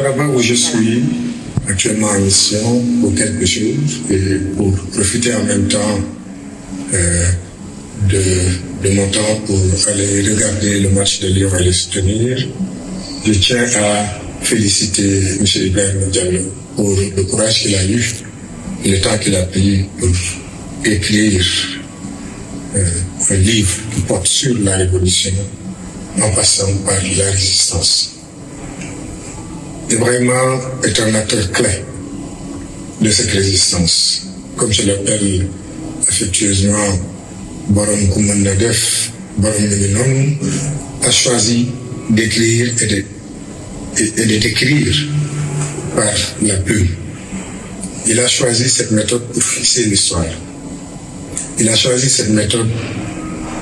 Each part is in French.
Là-bas où je suis actuellement en mission pour quelque chose et pour profiter en même temps de mon temps pour aller regarder le match de Lyon et le soutenir, je tiens à féliciter M. Ibrahima Diallo pour le courage qu'il a eu et le temps qu'il a pris pour écrire un livre qui porte sur la révolution en passant par la résistance. Ibrahima est un acteur clé de cette résistance. Comme je l'appelle affectueusement, Baron Koumandadef, Baron Miminon, a choisi d'écrire et de décrire par la plume. Il a choisi cette méthode pour fixer l'histoire. Il a choisi cette méthode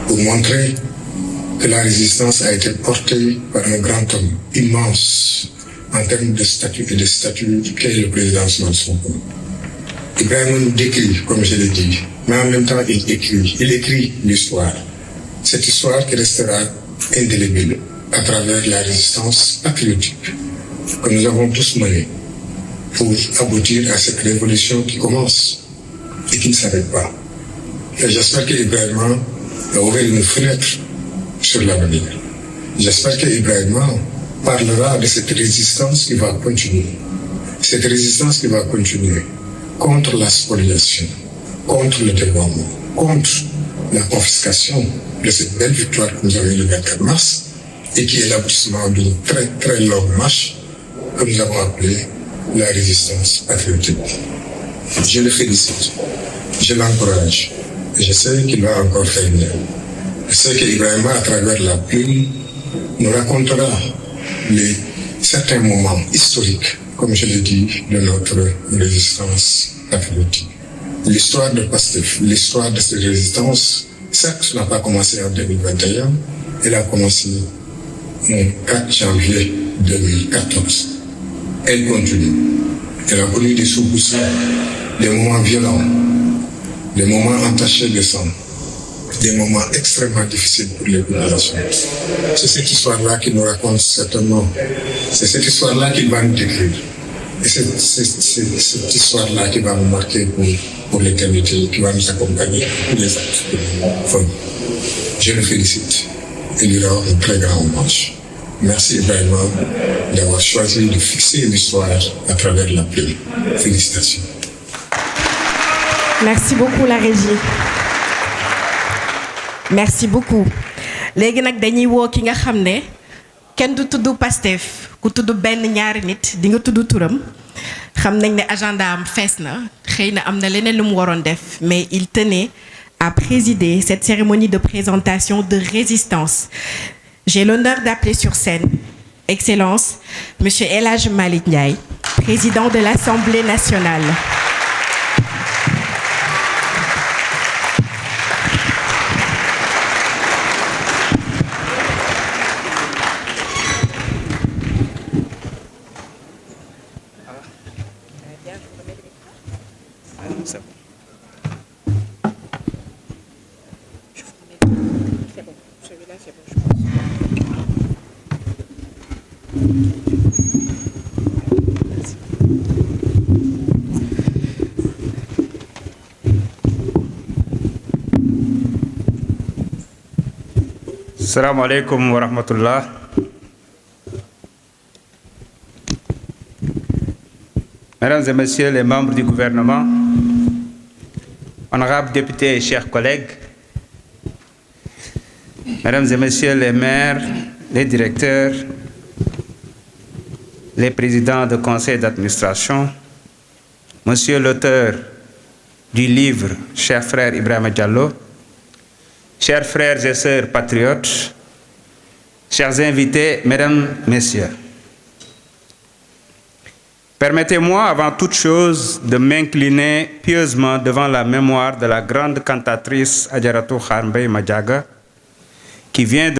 pour montrer que la résistance a été portée par un grand homme immense en termes de statut et de statut qu'est le président Ousmane Sonko. Ibrahima nous décrit, comme je l'ai dit, mais en même temps il écrit l'histoire. Cette histoire qui restera indélébile à travers la résistance patriotique que nous avons tous menée pour aboutir à cette révolution qui commence et qui ne s'arrête pas. Et j'espère qu'Ibrahima a ouvert une fenêtre sur l'avenir. J'espère qu'Ibrahima parlera de cette résistance qui va continuer. Cette résistance qui va continuer contre la spoliation, contre le dévoiement, contre la confiscation de cette belle victoire que nous avons eue le 24 mars et qui est l'aboutissement d'une très très longue marche que nous avons appelée la résistance patriotique. Je le félicite, je l'encourage et je sais qu'il va encore faire mieux. Je sais qu'Ibrahima, à travers la plume, nous racontera certains moments historiques, comme je l'ai dit, de notre résistance patriotique. L'histoire de Pastef, l'histoire de cette résistance, certes, n'a pas commencé en 2021, elle a commencé le 4 janvier 2014. Elle continue. Elle a connu des soubresauts, des moments violents, des moments entachés de sang, des moments extrêmement difficiles pour les populations. C'est cette histoire-là qui nous raconte certainement. C'est cette histoire-là qu'il va nous décrire. Et c'est cette histoire-là qui va nous marquer pour l'éternité, qui va nous accompagner pour tous les actes de notre famille. Je le félicite. Il lui rend un très grand hommage. Merci Ibrahima d'avoir choisi de fixer l'histoire à travers la plume. Félicitations. Merci beaucoup la régie. Merci beaucoup. Léegi nag dañuy woo ki nga xam ne kenn du tudd Pastef ku tudd benn ñaari nit di nga tudd turam xam nañ ne agenda am fees na xëy na am na leneen lu mu waroon def mais il tenait à présider cette cérémonie de présentation de résistance. J'ai l'honneur d'appeler sur scène Excellence Monsieur El Hadj Malick Ndiaye, président de l'Assemblée nationale. Assalamu alaikum wa rahmatullah. Mesdames et messieurs les membres du gouvernement, honorables députés et chers collègues, mesdames et messieurs les maires, les directeurs, les présidents de conseil d'administration, monsieur l'auteur du livre, cher frère Ibrahima Diallo, chers frères et sœurs patriotes, chers invités, mesdames, messieurs, permettez-moi avant toute chose de m'incliner pieusement devant la mémoire de la grande cantatrice Adjaratou Khar Mbaye Madiaga qui vient de